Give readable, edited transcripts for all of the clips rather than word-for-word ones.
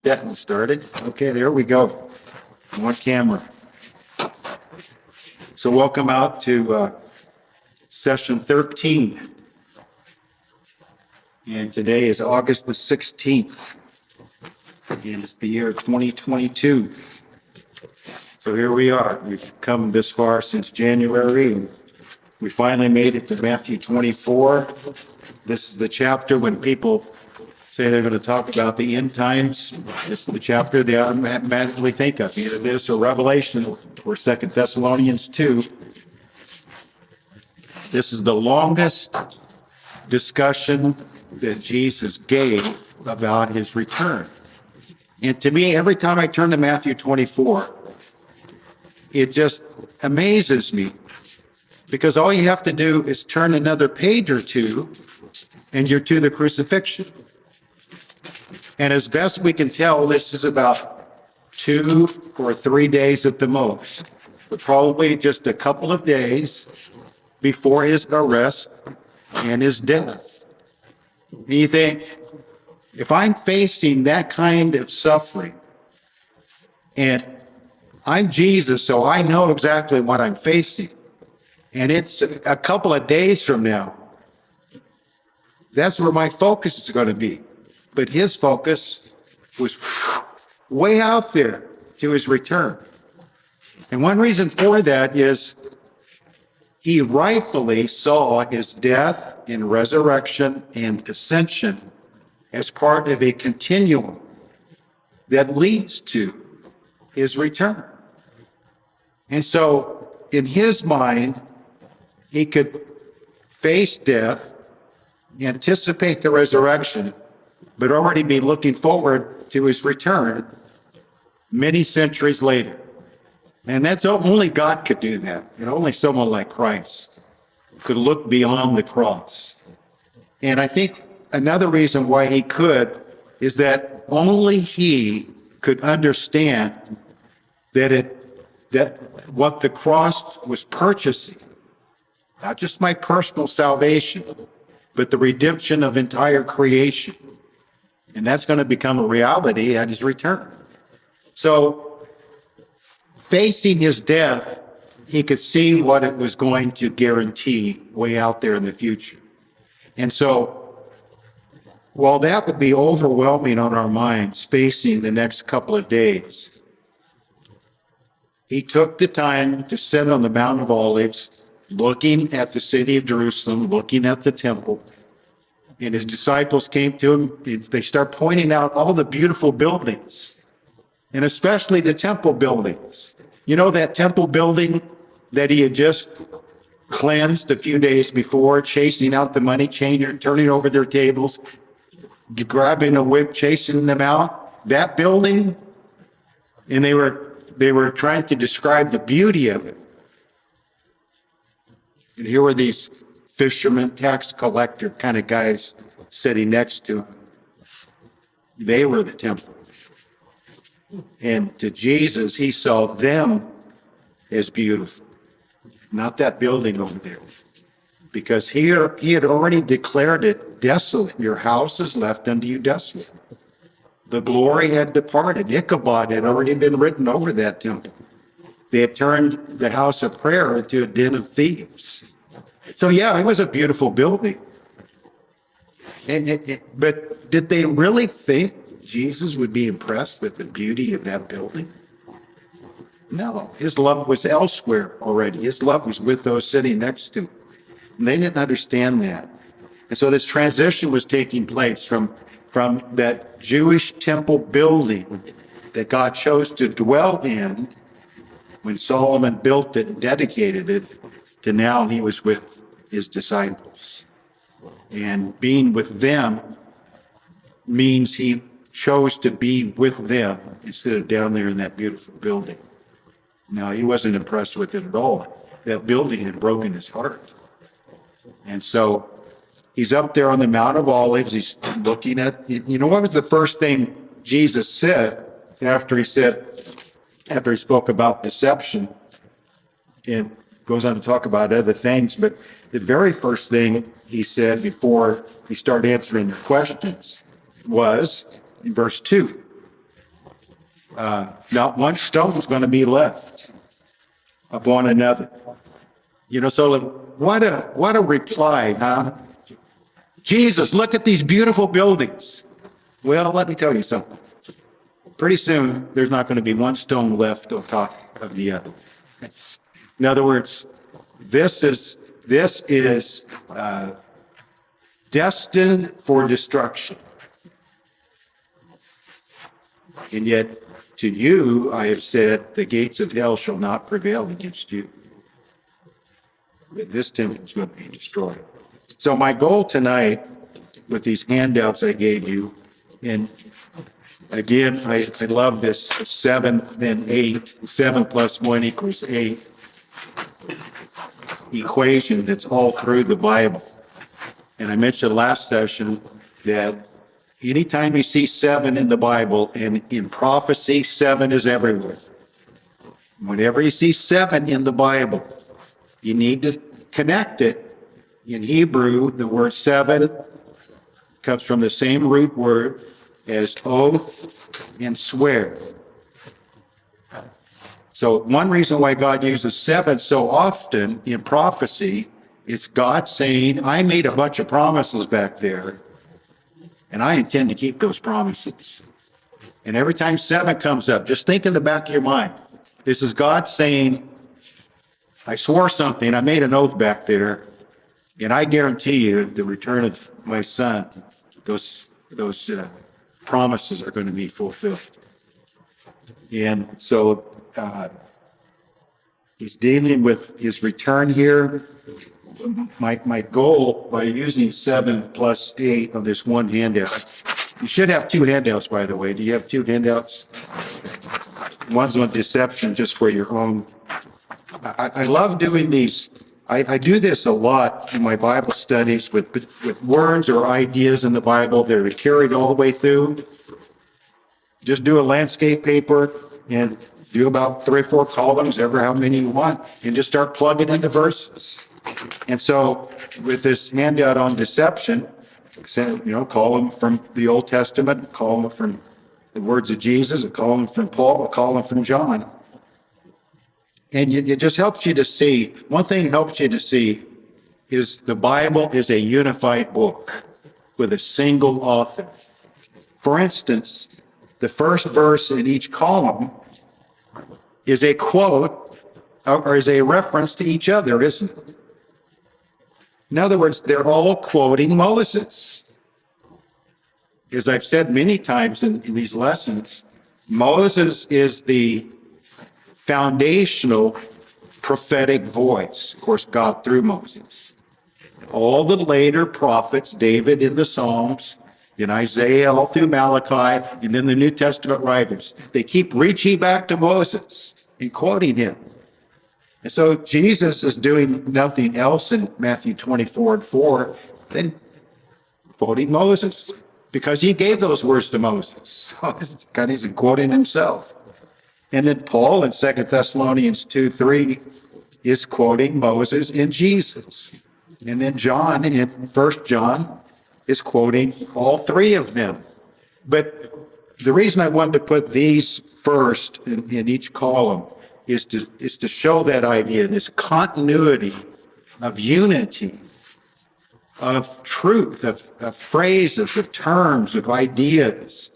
That one started. Okay, there we go. On camera. So welcome out to session 13. And today is August the 16th. And it's the year 2022. So here we are. We've come this far since January. And we finally made it to Matthew 24. This is the chapter when people say they're going to talk about the end times. This is the chapter they automatically think of, either this or Revelation or 2 Thessalonians 2. This is the longest discussion that Jesus gave about his return. And to me, every time I turn to Matthew 24, it just amazes me, because all you have to do is turn another page or two and you're to the crucifixion. And as best we can tell, this is about 2 or 3 days at the most, but probably just a couple of days before his arrest and his death. And you think, if I'm facing that kind of suffering, and I'm Jesus, so I know exactly what I'm facing, and it's a couple of days from now, that's where my focus is going to be. But his focus was way out there to his return. And one reason for that is he rightfully saw his death and resurrection and ascension as part of a continuum that leads to his return. And so in his mind, he could face death, anticipate the resurrection, but already be looking forward to his return many centuries later. And that's only God could do that. And only someone like Christ could look beyond the cross. And I think another reason why he could is that only he could understand that what the cross was purchasing, not just my personal salvation, but the redemption of entire creation. And that's going to become a reality at his return. So, facing his death, he could see what it was going to guarantee way out there in the future. And so, while that would be overwhelming on our minds facing the next couple of days, he took the time to sit on the Mount of Olives, looking at the city of Jerusalem, looking at the temple. And his disciples came to him. They start pointing out all the beautiful buildings, and especially the temple buildings. You know, that temple building that he had just cleansed a few days before, chasing out the money changer, turning over their tables, grabbing a whip, chasing them out. That building, and they were trying to describe the beauty of it. And here were these fishermen, tax collector kind of guys sitting next to him. They were the temple. And to Jesus, he saw them as beautiful, not that building over there. Because he had already declared it desolate. Your house is left unto you desolate. The glory had departed. Ichabod had already been written over that temple. They had turned the house of prayer into a den of thieves. So yeah, it was a beautiful building. But did they really think Jesus would be impressed with the beauty of that building? No, his love was elsewhere already. His love was with those sitting next to him. And they didn't understand that. And so this transition was taking place from that Jewish temple building that God chose to dwell in when Solomon built it and dedicated it, to now he was with his disciples. And being with them means he chose to be with them instead of down there in that beautiful building. Now, he wasn't impressed with it at all. That building had broken his heart. And so he's up there on the Mount of Olives. He's looking at, you know, what was the first thing Jesus said after he spoke about deception? And goes on to talk about other things, but the very first thing he said before he started answering their questions was in verse 2. Not one stone is going to be left upon another. So what a reply, huh? Jesus, look at these beautiful buildings. Well, let me tell you something. Pretty soon, there's not going to be one stone left on top of the other. In other words, this is destined for destruction. And yet, to you, I have said, the gates of hell shall not prevail against you. This temple is going to be destroyed. So my goal tonight with these handouts I gave you, and again, I love this 7, then 8, 7 plus 1 equals 8 equation that's all through the Bible. And I mentioned last session that anytime you see 7 in the Bible, and in prophecy, 7 is everywhere. Whenever you see 7 in the Bible, you need to connect it. In Hebrew, the word 7 comes from the same root word as oath and swear. So one reason why God uses 7 so often in prophecy, it's God saying, I made a bunch of promises back there, and I intend to keep those promises. And every time 7 comes up, just think in the back of your mind, this is God saying, I swore something, I made an oath back there, and I guarantee you the return of my son, those promises are going to be fulfilled. And so he's dealing with his return here. My goal by using 7 plus 8 on this one handout, you should have 2 handouts, by the way. Do you have 2 handouts? One's on deception, just for your own. I love doing these. I do this a lot in my Bible studies with words or ideas in the Bible that are carried all the way through. Just do a landscape paper and do about 3 or 4 columns, ever how many you want, and just start plugging into verses. And so with this handout on deception, column from the Old Testament, column from the words of Jesus, a column from Paul, a column from John. And it just helps you to see, one thing it helps you to see is the Bible is a unified book with a single author. For instance, the first verse in each column is a quote or is a reference to each other, isn't it? In other words, they're all quoting Moses. As I've said many times in these lessons, Moses is the foundational prophetic voice. Of course, God through Moses. All the later prophets, David in the Psalms, in Isaiah, all through Malachi, and then the New Testament writers, they keep reaching back to Moses and quoting him. And so Jesus is doing nothing else in Matthew 24:4 than quoting Moses, because he gave those words to Moses. So God isn't quoting himself. And then Paul in 2 Thessalonians 2:3 is quoting Moses and Jesus. And then John in 1 John is quoting all 3 of them. But the reason I wanted to put these first in each column is to show that idea, this continuity of unity, of truth, of phrases, of terms, of ideas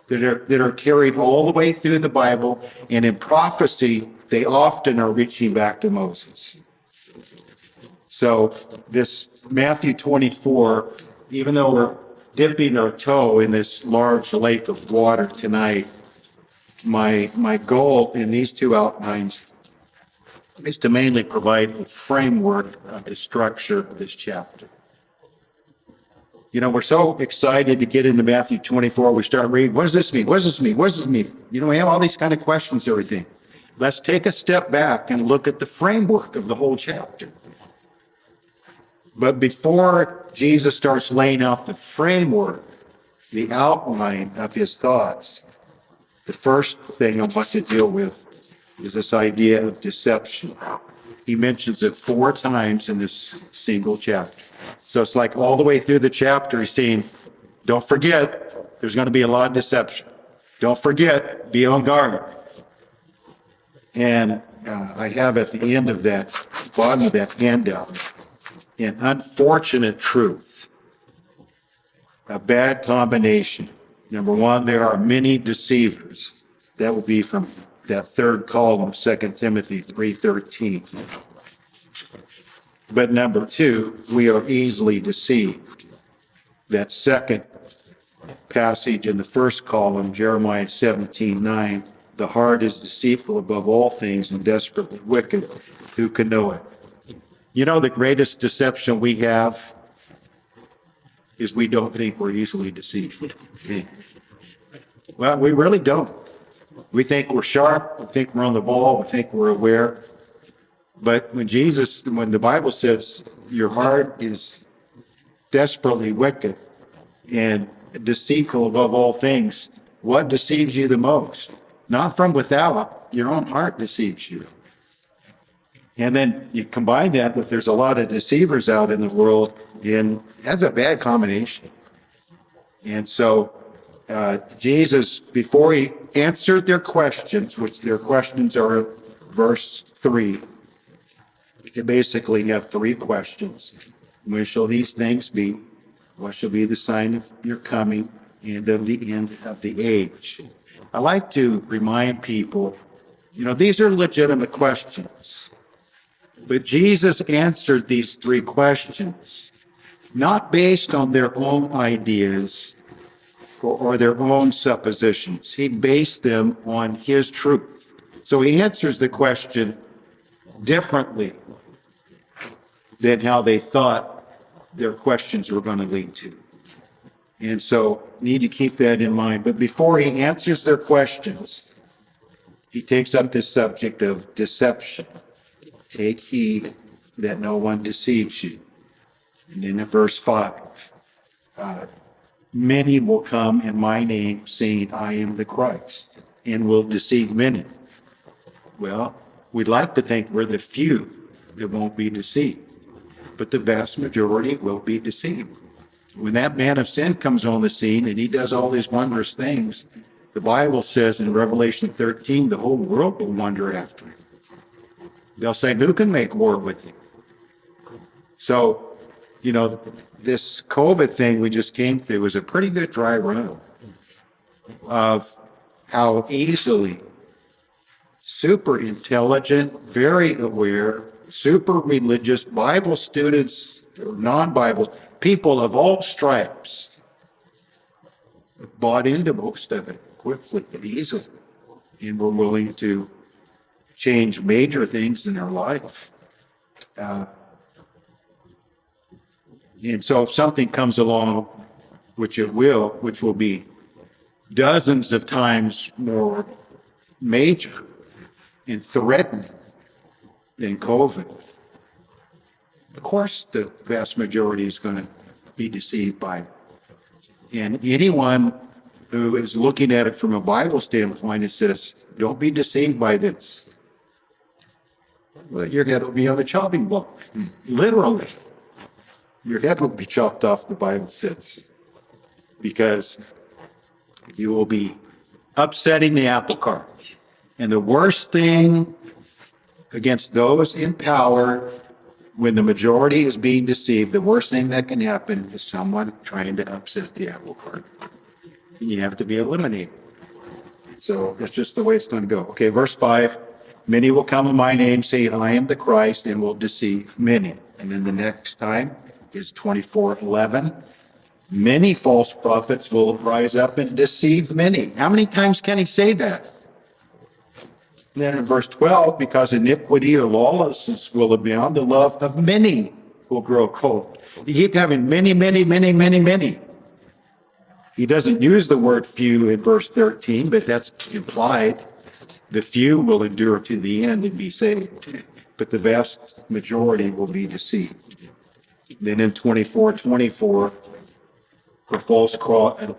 that are carried all the way through the Bible. And in prophecy, they often are reaching back to Moses. So this Matthew 24, even though we're dipping our toe in this large lake of water tonight, my goal in these 2 outlines is to mainly provide a framework of the structure of this chapter. We're so excited to get into Matthew 24. We start reading, what does this mean? What does this mean? What does this mean? We have all these kind of questions, everything. Let's take a step back and look at the framework of the whole chapter. But before Jesus starts laying out the framework, the outline of his thoughts, the first thing I want to deal with is this idea of deception. He mentions it 4 times in this single chapter. So it's like all the way through the chapter, he's saying, don't forget, there's going to be a lot of deception. Don't forget, be on guard. And I have at the end of that, bottom of that handout, an unfortunate truth, a bad combination. Number one, there are many deceivers. That will be from that third column, 2 Timothy 3:13. But number two, we are easily deceived. That second passage in the first column, Jeremiah 17:9, the heart is deceitful above all things and desperately wicked. Who can know it? You know, the greatest deception we have is we don't think we're easily deceived. Well, we really don't. We think we're sharp. We think we're on the ball. We think we're aware. But when the Bible says your heart is desperately wicked and deceitful above all things, what deceives you the most? Not from without, your own heart deceives you. And then you combine that with there's a lot of deceivers out in the world, and that's a bad combination. And so Jesus, before he answered their questions, which their questions are verse 3, they basically have three questions. When shall these things be? What shall be the sign of your coming and of the end of the age? I like to remind people, these are legitimate questions. But Jesus answered these three questions, not based on their own ideas or their own suppositions. He based them on his truth. So he answers the question differently than how they thought their questions were going to lead to. And so need to keep that in mind. But before he answers their questions, he takes up this subject of deception. Take heed that no one deceives you. And then in verse 5, many will come in my name saying, I am the Christ, and will deceive many. Well, we'd like to think we're the few that won't be deceived, but the vast majority will be deceived. When that man of sin comes on the scene and he does all these wondrous things, the Bible says in Revelation 13, the whole world will wonder after him. They'll say, who can make war with him? So, this COVID thing we just came through was a pretty good dry run of how easily super intelligent, very aware, super religious Bible students, non-Bible, people of all stripes bought into most of it quickly and easily and were willing to change major things in their life. And so if something comes along, which will be dozens of times more major and threatening than COVID, of course the vast majority is going to be deceived by it. And anyone who is looking at it from a Bible standpoint, it says, don't be deceived by this. Well, your head will be on the chopping block, literally. Your head will be chopped off, the Bible says, because you will be upsetting the apple cart. And the worst thing against those in power, when the majority is being deceived, the worst thing that can happen is someone trying to upset the apple cart. And you have to be eliminated. So that's just the way it's going to go. Okay, verse 5, many will come in my name saying, I am the Christ, and will deceive many. And then the next time is 24:11. Many false prophets will rise up and deceive many. How many times can he say that? Then in verse 12, because iniquity or lawlessness will abound, the love of many will grow cold. You keep having many, many, many, many, many. He doesn't use the word few in verse 13, but that's implied. The few will endure to the end and be saved, but the vast majority will be deceived. Then in 24:24, for false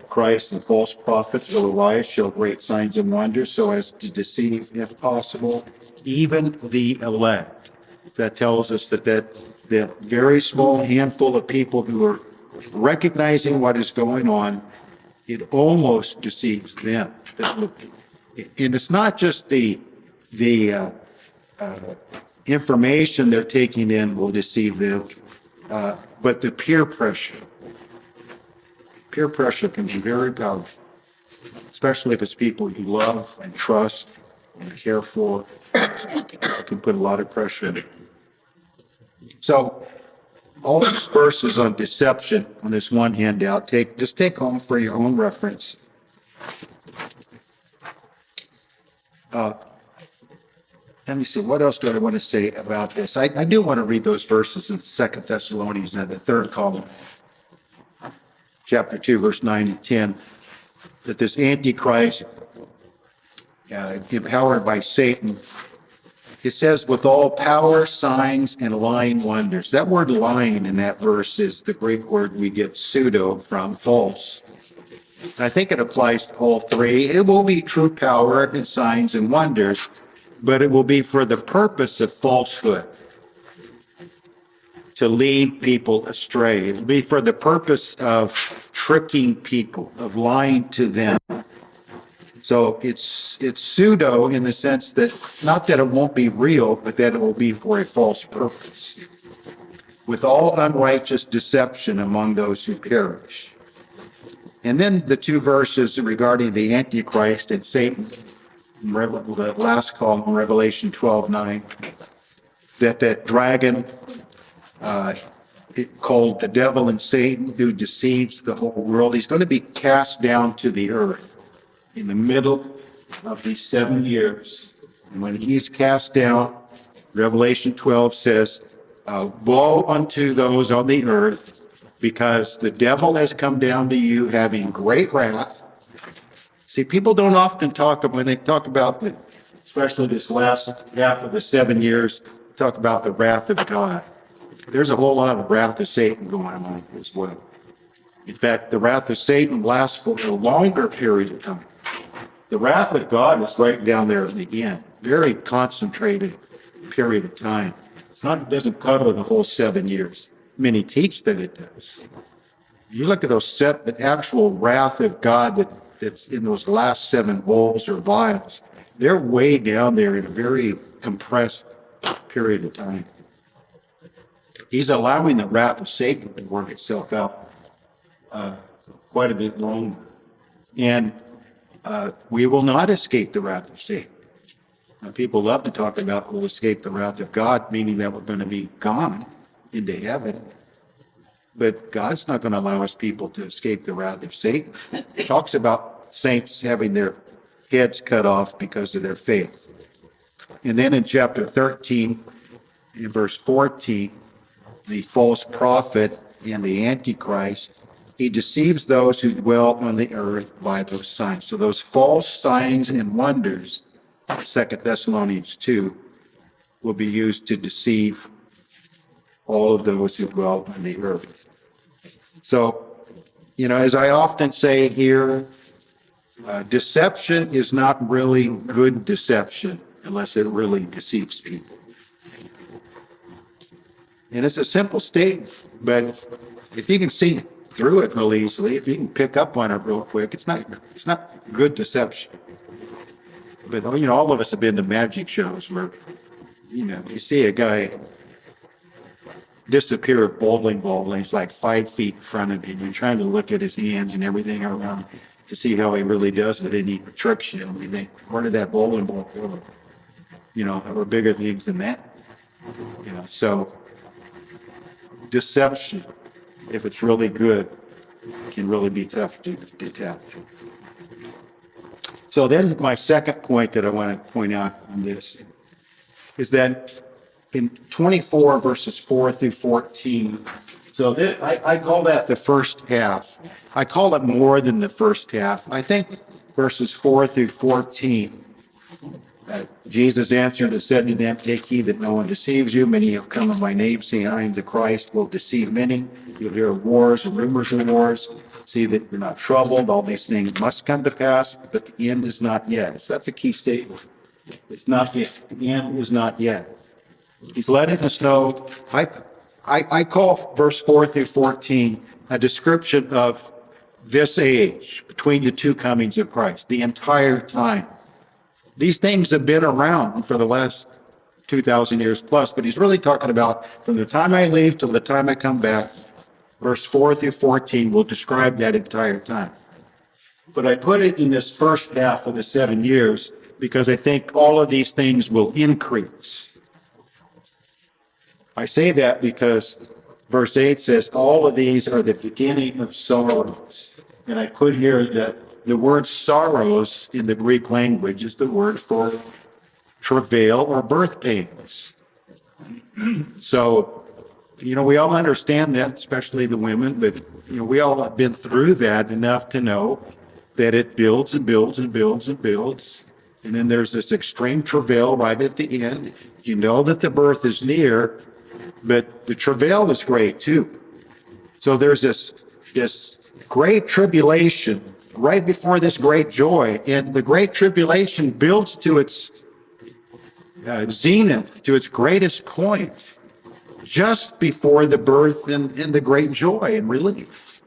Christ and false prophets will arise, show great signs and wonders, so as to deceive, if possible, even the elect. That tells us that very small handful of people who are recognizing what is going on it almost deceives them. And it's not just the information they're taking in will deceive them, but the peer pressure. Peer pressure can be very powerful, especially if it's people you love and trust and care for. It can put a lot of pressure in it. So all these verses on deception on this one handout, just take home for your own reference. Let me see, what else do I want to say about this? I do want to read those verses in 2 Thessalonians in the third column, chapter 2, verse 9 and 10, that this Antichrist, empowered by Satan, it says, with all power, signs, and lying wonders. That word lying in that verse is the Greek word we get pseudo from, false. I think it applies to all three. It will be true power and signs and wonders, but it will be for the purpose of falsehood, to lead people astray. It will be for the purpose of tricking people, of lying to them. So it's pseudo in the sense that, not that it won't be real, but that it will be for a false purpose, with all unrighteous deception among those who perish. And then the two verses regarding the Antichrist and Satan, the last column, Revelation 12:9, that dragon, called the devil and Satan, who deceives the whole world, he's going to be cast down to the earth in the middle of these 7 years. And when he's cast down, Revelation 12 says, woe unto those on the earth, because the devil has come down to you having great wrath. See, people don't often talk about, when they talk about especially this last half of the 7 years, talk about the wrath of God. There's a whole lot of wrath of Satan going on as well. In fact, the wrath of Satan lasts for a longer period of time. The wrath of God is right down there at the end, very concentrated period of time. It doesn't cover the whole 7 years. Many teach that it does. You look at the actual wrath of God that's in those last 7 bowls or vials, they're way down there in a very compressed period of time. He's allowing the wrath of Satan to work itself out quite a bit longer. And we will not escape the wrath of Satan. Now, people love to talk about we'll escape the wrath of God, meaning that we're going to be gone into heaven. But God's not going to allow his people to escape the wrath of Satan. It talks about saints having their heads cut off because of their faith. And then in chapter 13, in verse 14, the false prophet and the Antichrist, he deceives those who dwell on the earth by those signs. So those false signs and wonders, 2 Thessalonians 2, will be used to deceive all of those who dwell on the earth. So, as I often say here, deception is not really good deception unless it really deceives people. And it's a simple statement, but if you can see through it real easily, if you can pick up on it real quick, it's not good deception. But all of us have been to magic shows where you see a guy disappear a bowling ball and he's like 5 feet in front of you, and you're trying to look at his hands and everything around to see how he really does it, and he tricks you, and you think, where did that bowling ball go? There were bigger things than that. So deception, if it's really good, can really be tough to detect. So then my second point that I want to point out on this is that in 24 verses 4 through 14, so I call that the first half. I call it more than the first half. I think verses 4 through 14, Jesus answered and said to them, take heed that no one deceives you. Many have come in my name, saying, I am the Christ, will deceive many. You'll hear of wars and rumors of wars. See that you're not troubled. All these things must come to pass, but the end is not yet. So that's a key statement. It's not yet. The end is not yet. He's letting us know. I call verse 4 through 14 a description of this age, between the two comings of Christ, the entire time. These things have been around for the last 2,000 years plus, but he's really talking about from the time I leave till the time I come back. Verse 4 through 14 will describe that entire time. But I put it in this first half of the 7 years because I think all of these things will increase. I say that because verse 8 says, all of these are the beginning of sorrows. And I put here that the word sorrows in the Greek language is the word for travail or birth pains. So, we all understand that, especially the women, but, we all have been through that enough to know that it builds and builds and builds and builds. And then there's this extreme travail right at the end. You know that the birth is near, but the travail is great too. So there's this great tribulation right before this great joy. And the great tribulation builds to its zenith, to its greatest point, just before the birth and the great joy and relief.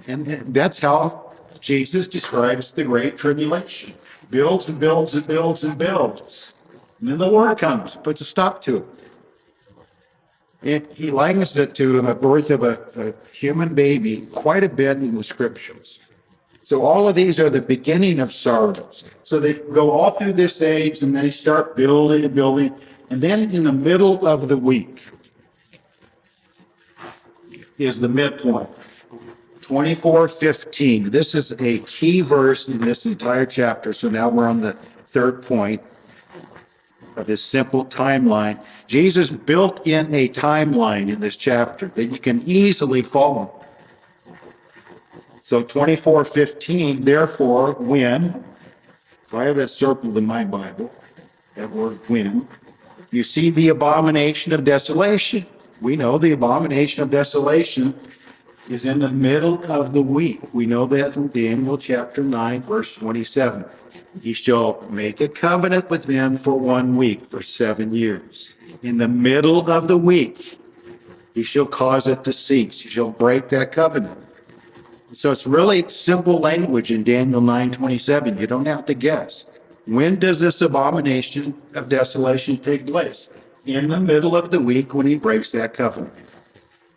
And that's how Jesus describes the great tribulation. Builds and builds and builds and builds. And then the Lord comes, puts a stop to it. He likens it to the birth of a human baby quite a bit in the scriptures. So all of these are the beginning of sorrows. So they go all through this age and they start building and building. And then in the middle of the week is the midpoint. 24:15. This is a key verse in this entire chapter. So now we're on the third point of this simple timeline. Jesus built in a timeline in this chapter that you can easily follow. So 24:15, therefore, when, so I have that circled in my Bible, that word when, you see the abomination of desolation. We know the abomination of desolation is in the middle of the week. We know that from Daniel chapter 9, verse 27. He shall make a covenant with them for 1 week, for 7 years. In the middle of the week, he shall cause it to cease. He shall break that covenant. So it's really simple language in Daniel 9:27. You don't have to guess. When does this abomination of desolation take place? In the middle of the week when he breaks that covenant.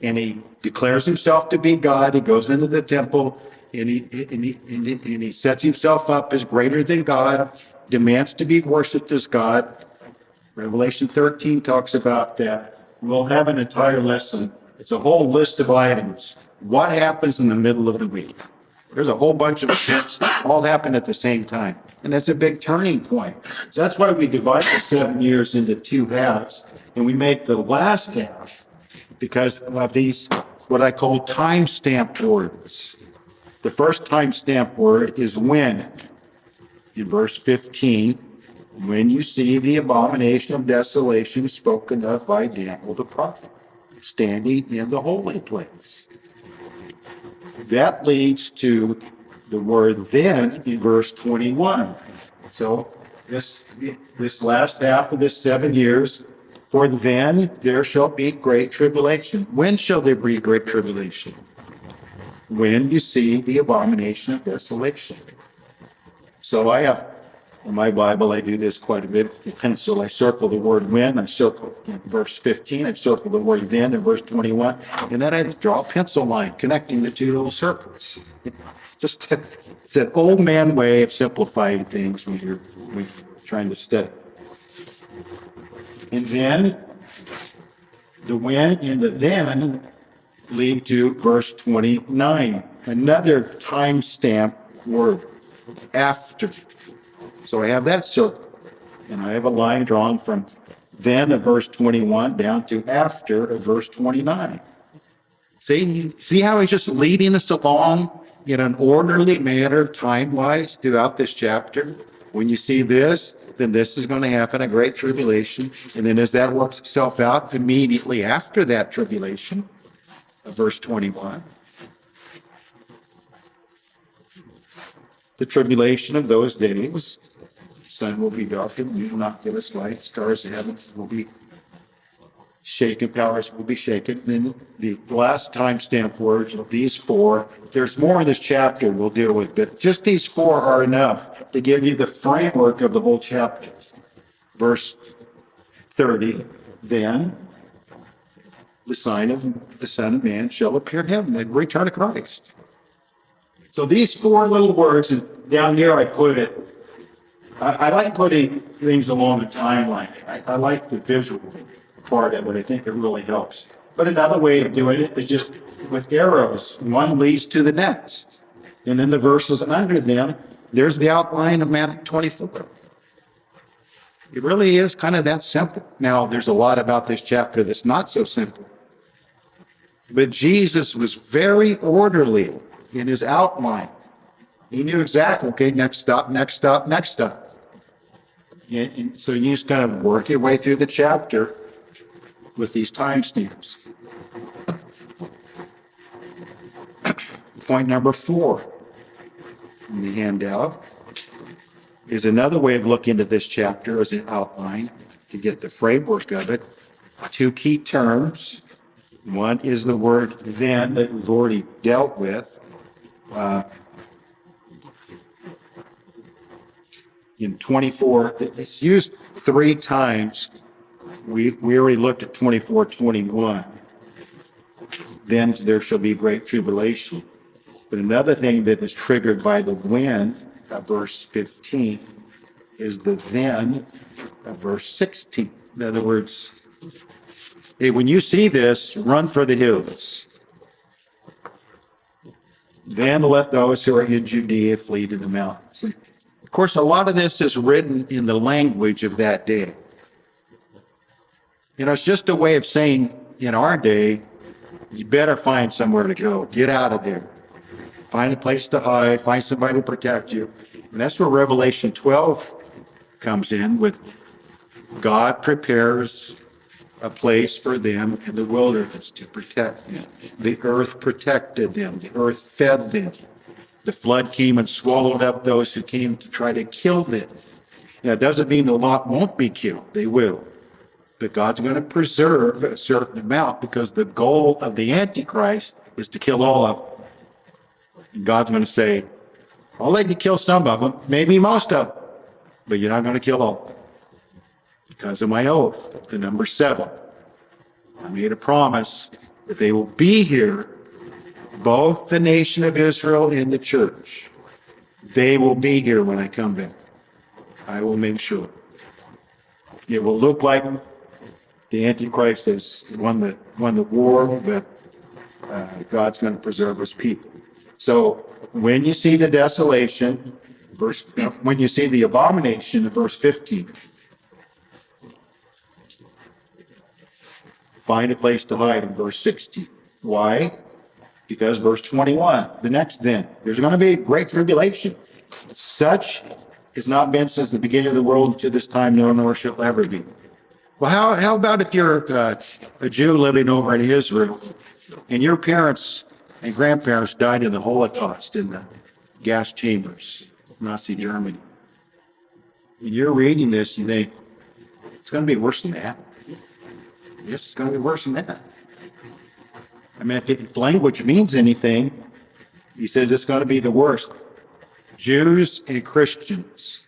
And he declares himself to be God. He goes into the temple and he sets himself up as greater than God, demands to be worshiped as God. Revelation 13 talks about that. We'll have an entire lesson. It's a whole list of items. What happens in the middle of the week? There's a whole bunch of events all happen at the same time. And that's a big turning point. So that's why we divide the 7 years into 2 halves. And we make the last half because of these, what I call timestamp words. The first timestamp word is when. In verse 15, when you see the abomination of desolation spoken of by Daniel the prophet, standing in the holy place. That leads to the word then in verse 21. So this last half of this 7 years, for then there shall be great tribulation. When shall there be great tribulation? When you see the abomination of desolation. So I have, in my Bible, I do this quite a bit with the pencil. I circle the word when, I circle in verse 15, I circle the word then in verse 21, and then I draw a pencil line connecting the 2 little circles. It's an old man way of simplifying things when you're trying to study. And then the when and the then lead to verse 29, another timestamp word, after. So I have that circle, and I have a line drawn from then of verse 21 down to after of verse 29. See how he's just leading us along in an orderly manner, time-wise, throughout this chapter? When you see this, then this is going to happen, a great tribulation. And then as that works itself out, immediately after that tribulation, verse 21, the tribulation of those days, sun will be darkened, we will not give us light, stars of heaven will be Shaken powers will be shaken. Then the last timestamp words of these four, there's more in this chapter we'll deal with, but just these four are enough to give you the framework of the whole chapter. Verse 30, then the sign of the Son of Man shall appear in heaven, the return of Christ. So these four little words, and down here I put it, I like putting things along the timeline. I like the visual part of it. I think it really helps. But another way of doing it is just with arrows. One leads to the next. And then the verses under them, there's the outline of Matthew 24. It really is kind of that simple. Now, there's a lot about this chapter that's not so simple. But Jesus was very orderly in his outline. He knew exactly, okay, next stop, next stop, next stop. And so you just kind of work your way through the chapter with these timestamps. Point number 4 in the handout is another way of looking at this chapter as an outline to get the framework of it. 2 key terms. One is the word then that we've already dealt with. In 24, it's used 3 times. We already looked at 24:21. Then there shall be great tribulation. But another thing that is triggered by the when, verse 15, is the then, verse 16. In other words, hey, when you see this, run for the hills. Then let those who are in Judea flee to the mountains. Of course, a lot of this is written in the language of that day. You know, it's just a way of saying in our day, you better find somewhere to go. Get out of there. Find a place to hide. Find somebody to protect you. And that's where Revelation 12 comes in with God prepares a place for them in the wilderness to protect them. The earth protected them. The earth fed them. The flood came and swallowed up those who came to try to kill them. Now, it doesn't mean the lot won't be killed. They will. But God's going to preserve a certain amount because the goal of the Antichrist is to kill all of them. And God's going to say, I'll let you kill some of them, maybe most of them, but you're not going to kill all of them. Because of my oath, the number 7. I made a promise that they will be here, both the nation of Israel and the church. They will be here when I come back. I will make sure. It will look like the Antichrist has won the war, but God's going to preserve his people. So when you see the desolation, when you see the abomination in verse 15, find a place to hide in verse 16. Why? Because verse 21, the next then, there's going to be great tribulation. Such has not been since the beginning of the world to this time, nor shall ever be. Well, how about if you're a Jew living over in Israel and your parents and grandparents died in the Holocaust in the gas chambers, Nazi Germany. And you're reading this, you think, it's going to be worse than that. Yes, it's going to be worse than that. I mean, if language means anything, he says it's going to be the worst. Jews and Christians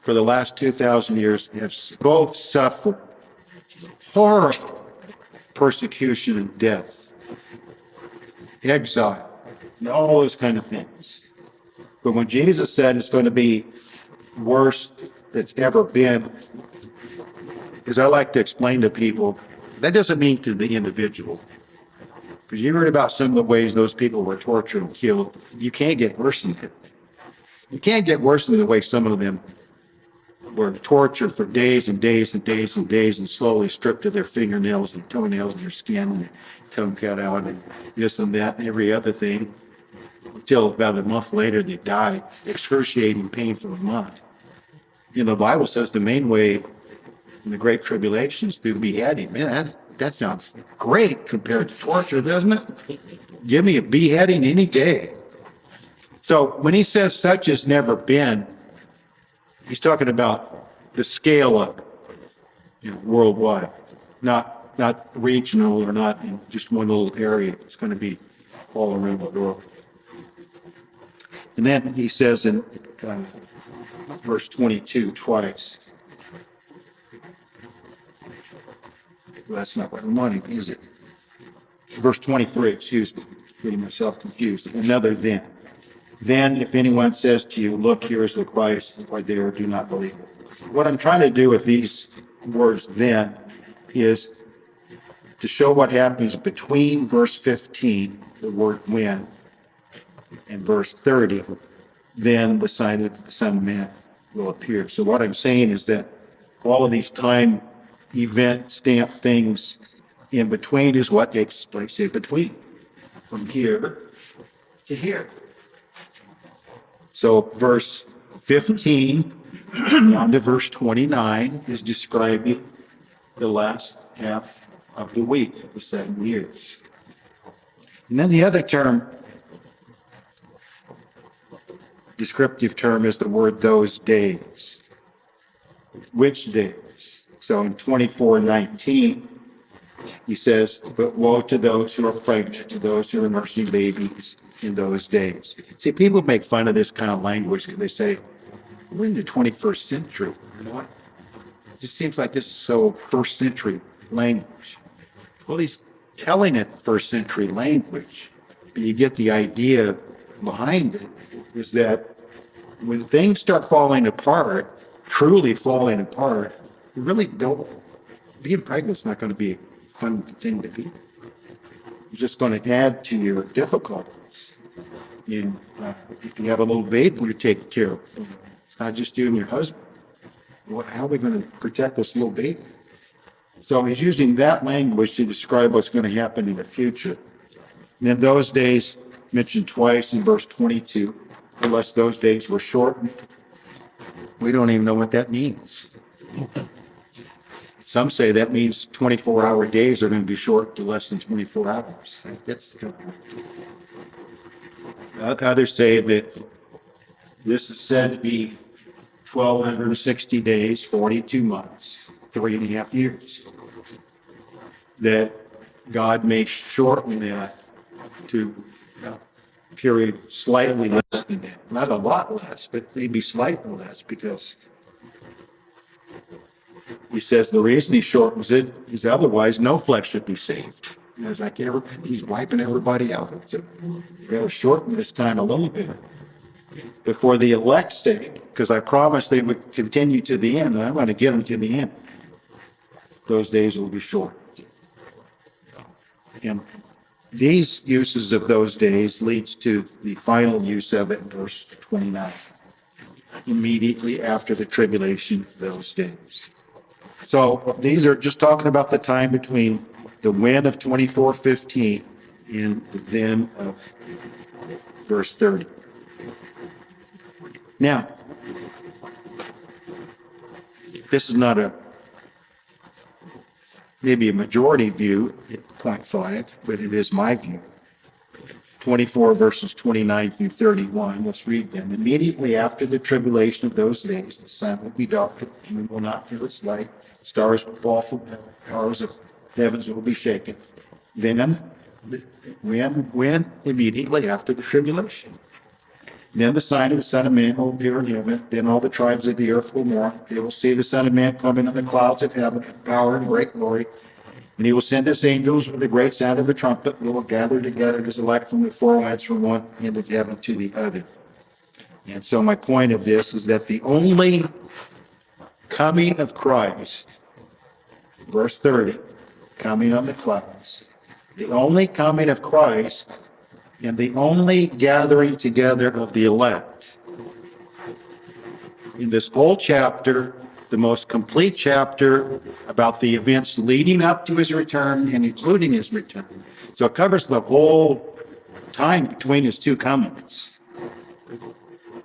for the last 2,000 years have both suffered horrible persecution and death, exile, and all those kind of things. But when Jesus said it's going to be worst that's ever been, because I like to explain to people, that doesn't mean to the individual. Because you heard about some of the ways those people were tortured and killed. You can't get worse than that. You can't get worse than the way some of them were tortured for days and days and days and days and slowly stripped of their fingernails and toenails and their skin and their tongue cut out and this and that and every other thing until about a month later they died. Excruciating pain for a month. You know, the Bible says the main way in the Great Tribulation is through beheading. Man, that sounds great compared to torture, doesn't it? Give me a beheading any day. So when he says such has never been, he's talking about the scale of it, worldwide, not not regional or not in just one little area. It's going to be all around the world. And then he says in verse 22 twice. Well, that's not what I'm wanting, is it? Verse 23, excuse me, getting myself confused. Another then. Then if anyone says to you, look, here is the Christ, or there, do not believe it. What I'm trying to do with these words then is to show what happens between verse 15, the word when, and verse 30, then the sign of the Son of Man will appear. So what I'm saying is that all of these time event stamp things in between is what takes place in between, from here to here. So verse 15 down to verse 29 is describing the last half of the week, the 7 years. And then the other term, descriptive term, is the word those days. Which days? So in 24:19, he says, but woe to those who are pregnant, to those who are nursing babies in those days. See, people make fun of this kind of language because they say, we're in the 21st century. You know what? It just seems like this is so first century language. Well, he's telling it first century language, but you get the idea behind it is that when things start falling apart, truly falling apart, you really don't, being pregnant is not going to be a fun thing to be. It's just going to add to your difficulties. And if you have a little baby you're taking care of, it's not just you and your husband. How are we going to protect this little baby? So he's using that language to describe what's going to happen in the future. And then those days mentioned twice in verse 22, unless those days were shortened. We don't even know what that means. Some say that means 24-hour days are going to be short to less than 24 hours. That's others say that this is said to be 1,260 days, 42 months, 3.5 years. That God may shorten that to a period slightly less than that. Not a lot less, but maybe slightly less, because he says the reason he shortens it is otherwise no flesh should be saved. It's like he's wiping everybody out. So you got to shorten this time a little bit. But for the elect's sake, because I promised they would continue to the end, and I'm going to get them to the end. Those days will be short. And these uses of those days leads to the final use of it in verse 29. Immediately after the tribulation, those days. So these are just talking about the time between the when of 24:15 and the then of verse 30. Now, this is not maybe a majority view at point 5, but it is my view. 24 verses 29 through 31. Let's read them. Immediately after the tribulation of those days, the sun will be darkened, and we will not give its light. Stars will fall from heaven, powers of heavens will be shaken. Then, when? Immediately after the tribulation. Then the sign of the Son of Man will appear in heaven. Then all the tribes of the earth will mourn. They will see the Son of Man coming in the clouds of heaven with power and great glory. And he will send his angels with the great sound of a trumpet. We will gather together his elect from the four winds from one end of heaven to the other. And so my point of this is that the only coming of Christ, verse 30, coming on the clouds, the only coming of Christ and the only gathering together of the elect. In this whole chapter, the most complete chapter about the events leading up to his return and including his return. So it covers the whole time between his two comings.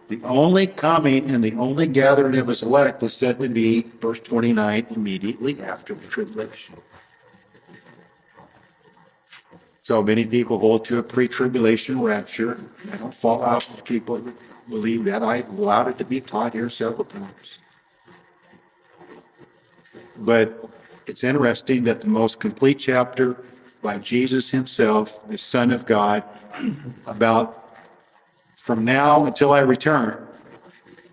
The only coming and the only gathering of his elect is said to be, verse 29, immediately after the tribulation. So many people hold to a pre-tribulation rapture. I don't fall out with people who believe that. I've allowed it to be taught here several times. But it's interesting that the most complete chapter by Jesus himself, the Son of God, about from now until I return,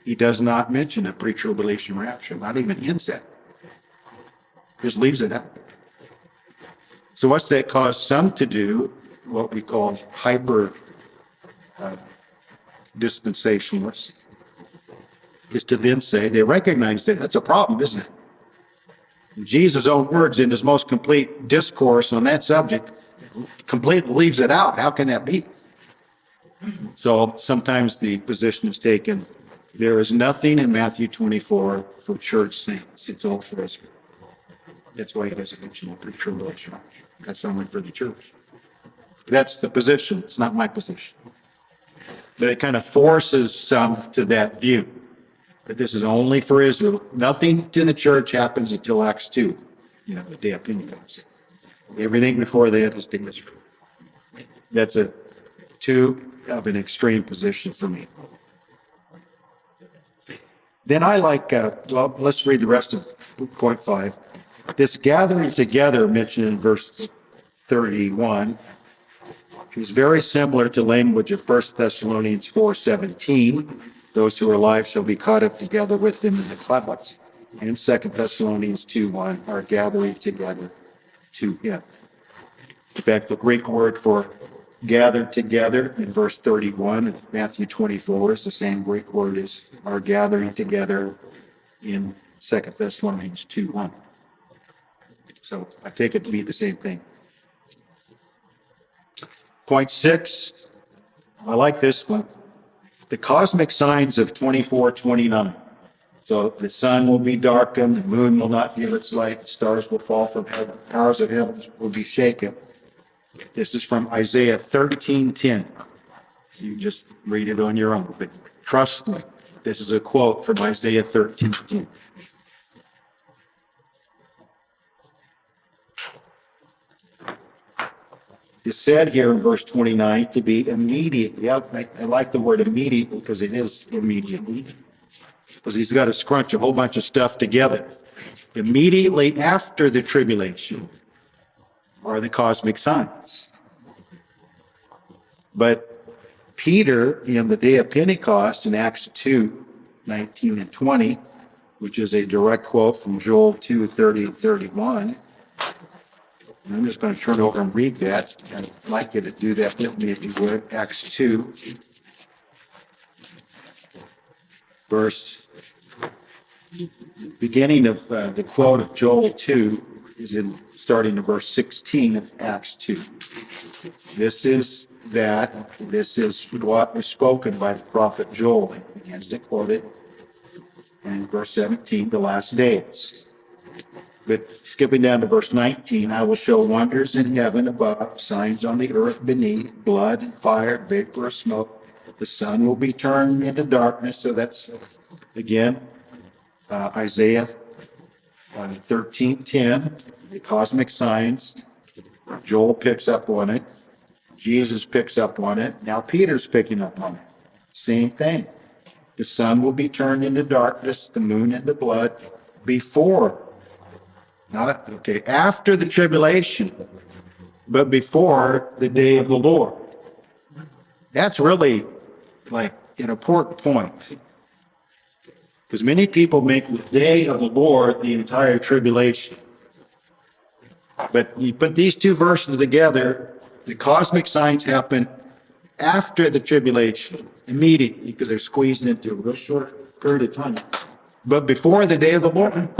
he does not mention a pre-tribulation rapture, not even hints at it. Just leaves it out. So what's that cause some to do? What we call hyper dispensationalists, is to then say they recognize that that's a problem, isn't it? Jesus' own words in his most complete discourse on that subject completely leaves it out. How can that be? So sometimes the position is taken, there is nothing in Matthew 24 for church saints. It's all for Israel. That's why he doesn't mention the pre-tribulation. That's only for the church. That's the position. It's not my position. But it kind of forces some to that view, that this is only for Israel. Nothing to the church happens until Acts 2, the day of Pentecost. Everything before that is to Israel. That's a too of an extreme position for me. Then I like, let's read the rest of point 5. This gathering together mentioned in verse 31 is very similar to language of 1 Thessalonians 4:17. Those who are alive shall be caught up together with them in the clouds. And 2 Thessalonians 2:1 are gathering together to him. In fact, the Greek word for gathered together in verse 31 of Matthew 24 is the same Greek word as are gathering together in 2 Thessalonians 2:1. So I take it to be the same thing. Point 6, I like this one. The cosmic signs of 24:29. So the sun will be darkened, the moon will not give its light, the stars will fall from heaven, the powers of heaven will be shaken. This is from Isaiah 13:10. You just read it on your own, but trust me, this is a quote from Isaiah 13:10. It's said here in verse 29 to be immediately. I like the word immediately because it is immediately. Because he's got to scrunch a whole bunch of stuff together. Immediately after the tribulation are the cosmic signs. But Peter, in the day of Pentecost in Acts 2:19 and 20, which is a direct quote from Joel 2:30 and 31, and I'm just going to turn over and read that. I'd like you to do that with me if you would. Acts 2, beginning of the quote of Joel 2 is starting in verse 16 of Acts 2. This is what was spoken by the prophet Joel. He begins to quote it. And in verse 17, the last days. But skipping down to verse 19, I will show wonders in heaven above, signs on the earth beneath, blood and fire, vapor of smoke. The sun will be turned into darkness. So that's, again, Isaiah 13:10, the cosmic signs. Joel picks up on it. Jesus picks up on it. Now Peter's picking up on it. Same thing. The sun will be turned into darkness, the moon into blood, after the tribulation, but before the day of the Lord. That's really like an important point. Because many people make the day of the Lord the entire tribulation. But you put these two verses together, the cosmic signs happen after the tribulation, immediately, because they're squeezed into a real short period of time. But before the day of the Lord.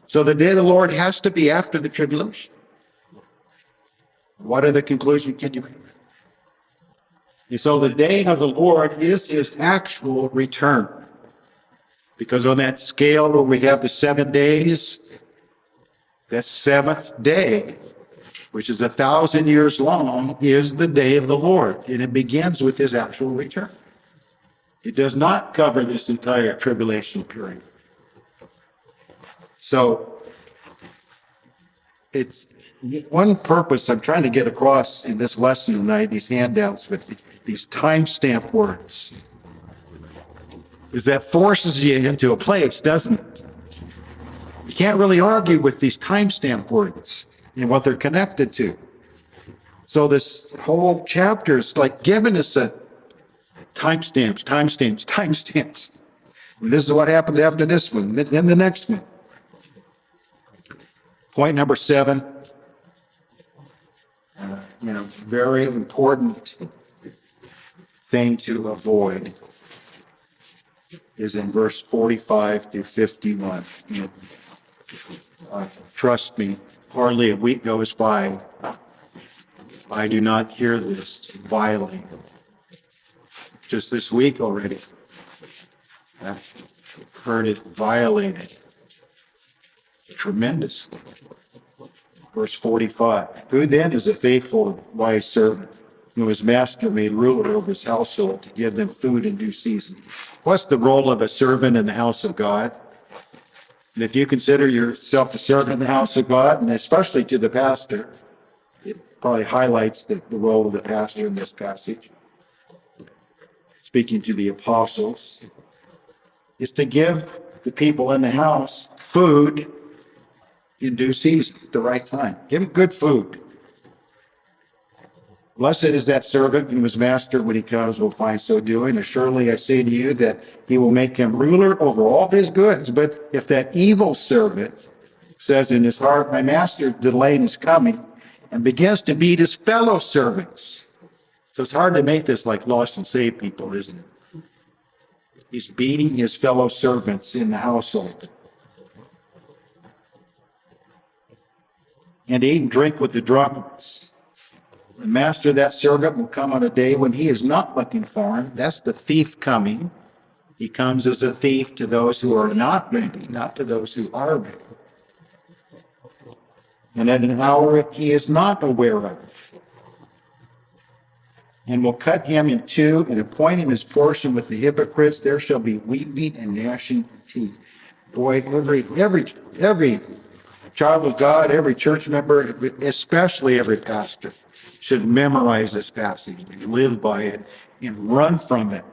So the day of the Lord has to be after the tribulation. What other conclusion can you make? And so the day of the Lord is his actual return. Because on that scale where we have the 7 days, that seventh day, which is 1,000 years long, is the day of the Lord. And it begins with his actual return. It does not cover this entire tribulation period. So it's one purpose I'm trying to get across in this lesson tonight, these handouts with these timestamp words, is that forces you into a place, doesn't it? You can't really argue with these timestamp words and what they're connected to. So this whole chapter is like giving us a timestamps, timestamps, timestamps. And this is what happens after this one, then the next one. Point number 7, very important thing to avoid is in verse 45 through 51. Trust me, hardly a week goes by I do not hear this violated. Just this week already, I've heard it violated. Tremendous. Verse 45. Who then is a faithful and wise servant, whom his master made ruler over his household to give them food in due season? What's the role of a servant in the house of God? And if you consider yourself a servant in the house of God, and especially to the pastor, it probably highlights the role of the pastor in this passage. Speaking to the apostles, is to give the people in the house food in due season, at the right time. Give them good food. Blessed is that servant whom his master, when he comes, will find so doing. Surely I say to you that he will make him ruler over all his goods. But if that evil servant says in his heart, my master delayed his coming, and begins to beat his fellow servants. So it's hard to make this like lost and saved people, isn't it? He's beating his fellow servants in the household. And eat and drink with the drunkards. The master of that servant will come on a day when he is not looking for him. That's the thief coming. He comes as a thief to those who are not ready, not to those who are ready. And at an hour he is not aware of. And will cut him in two and appoint him his portion with the hypocrites. There shall be weeping and gnashing of teeth. Boy, every child of God, every church member, especially every pastor, should memorize this passage and live by it and run from it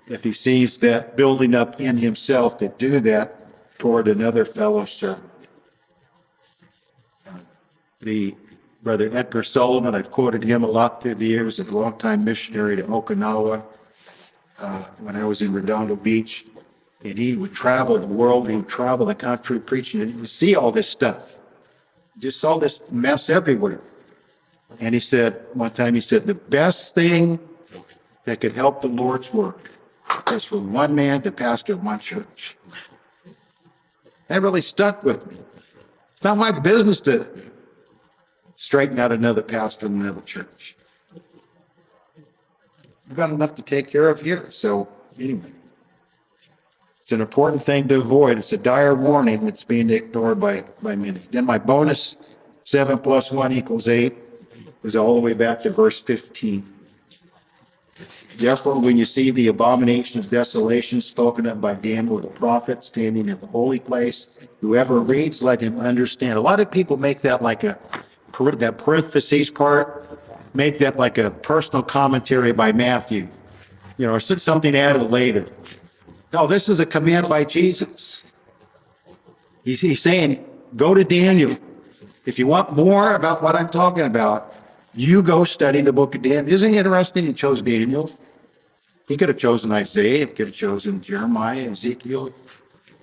if he sees that building up in himself to do that toward another fellow servant. The Brother Edgar Sullivan, I've quoted him a lot through the years, a longtime missionary to Okinawa when I was in Redondo Beach. And he would travel the world, he would travel the country preaching, and he would see all this stuff. Just saw this mess everywhere. And he said, one time he said, the best thing that could help the Lord's work is for one man to pastor one church. That really stuck with me. It's not my business to straighten out another pastor in another church. We've got enough to take care of here. So anyway, it's an important thing to avoid. It's a dire warning that's being ignored by many. Then my bonus, 7 + 1 = 8, was all the way back to verse 15. Therefore, when you see the abomination of desolation spoken of by Daniel the prophet standing in the holy place, whoever reads, let him understand. A lot of people make that like that parentheses part, make that like a personal commentary by Matthew, or something added later. No, this is a command by Jesus. He's saying, go to Daniel. If you want more about what I'm talking about, you go study the book of Daniel. Isn't it interesting he chose Daniel? He could have chosen Isaiah, he could have chosen Jeremiah, Ezekiel.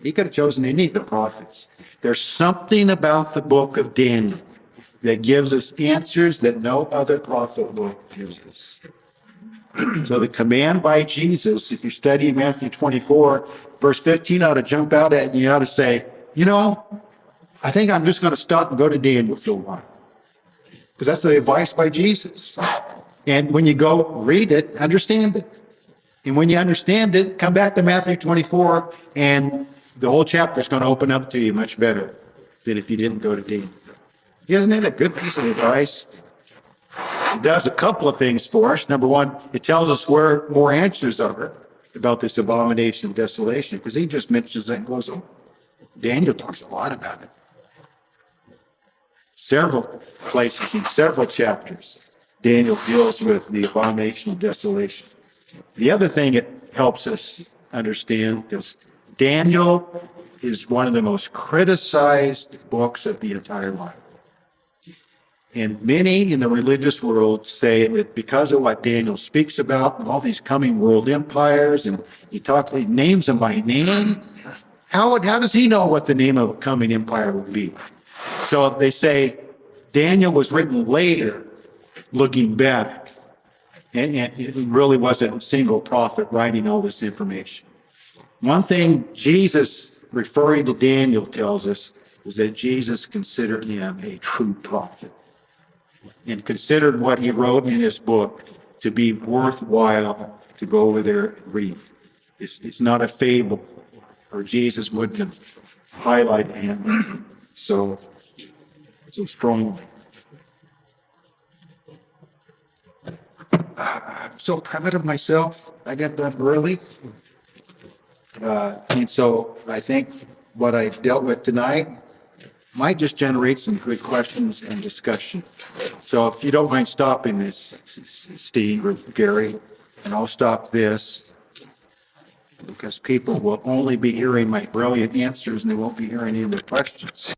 He could have chosen any of the prophets. There's something about the book of Daniel that gives us answers that no other prophet book gives us. So the command by Jesus, if you study Matthew 24, verse 15 ought to jump out at you. You ought to say, I think I'm just going to stop and go to Daniel for a while. Because that's the advice by Jesus. And when you go read it, understand it. And when you understand it, come back to Matthew 24, and the whole chapter is going to open up to you much better than if you didn't go to Daniel. Isn't it a good piece of advice? It does a couple of things for us. Number one, it tells us where more answers are about this abomination of desolation, because he just mentions it and goes on. Daniel talks a lot about it. Several places in several chapters, Daniel deals with the abomination of desolation. The other thing it helps us understand is Daniel is one of the most criticized books of the entire Bible. And many in the religious world say that because of what Daniel speaks about, all these coming world empires, and he names them by name, how does he know what the name of a coming empire would be? So they say Daniel was written later, looking back, and it really wasn't a single prophet writing all this information. One thing Jesus, referring to Daniel, tells us is that Jesus considered him a true prophet and considered what he wrote in his book to be worthwhile to go over there and read. It's not a fable, or Jesus wouldn't have highlighted him so strongly. I'm so proud of myself. I got done early. And so I think what I dealt with tonight might just generate some good questions and discussion. So if you don't mind stopping this, Steve or Gary, and I'll stop this, because people will only be hearing my brilliant answers and they won't be hearing any of the questions.